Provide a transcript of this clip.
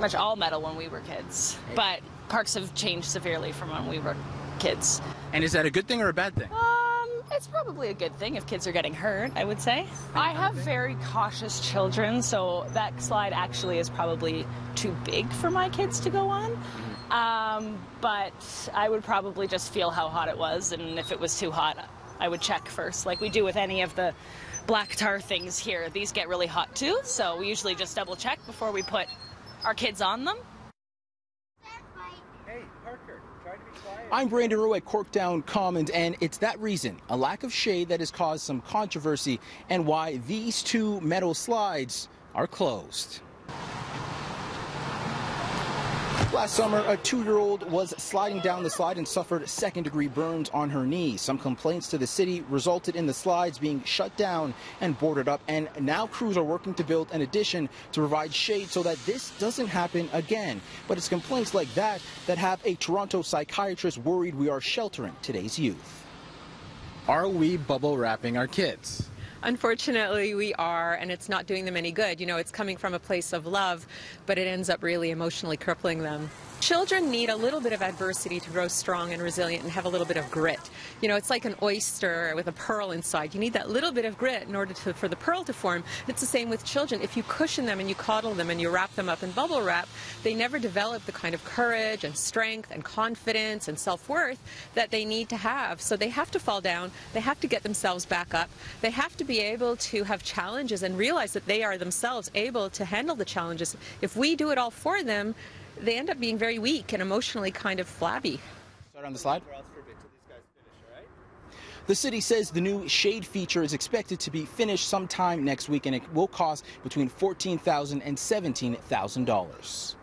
Much all metal when we were kids, but parks have changed severely from when we were kids. And is that a good thing or a bad thing? It's probably a good thing if kids are getting hurt, I would say. I have very cautious children, so that slide actually is probably too big for my kids to go on. But I would probably just feel how hot it was, and if it was too hot, I would check first, like we do with any of the black tar things here. These get really hot too, so we usually just double check before we put our kids on them. Hey, Parker, try to be quiet. I'm Brandon Rowe at Corktown Commons, and it's that reason, a lack of shade, that has caused some controversy and why these two metal slides are closed. Last summer, a 2-year-old was sliding down the slide and suffered second-degree burns on her knee. Some complaints to the city resulted in the slides being shut down and boarded up, and now crews are working to build an addition to provide shade so that this doesn't happen again. But it's complaints like that that have a Toronto psychiatrist worried we are sheltering today's youth. Are we bubble wrapping our kids? Unfortunately, we are, and it's not doing them any good. You know, it's coming from a place of love, but it ends up really emotionally crippling them. Children need a little bit of adversity to grow strong and resilient and have a little bit of grit. You know, it's like an oyster with a pearl inside. You need that little bit of grit in order for the pearl to form. It's the same with children. If you cushion them and you coddle them and you wrap them up in bubble wrap, they never develop the kind of courage and strength and confidence and self-worth that they need to have. So they have to fall down. They have to get themselves back up. They have to be able to have challenges and realize that they are themselves able to handle the challenges. If we do it all for them, they end up being very weak and emotionally kind of flabby. Start on the slide. The city says the new shade feature is expected to be finished sometime next week, and it will cost between $14,000 and $17,000.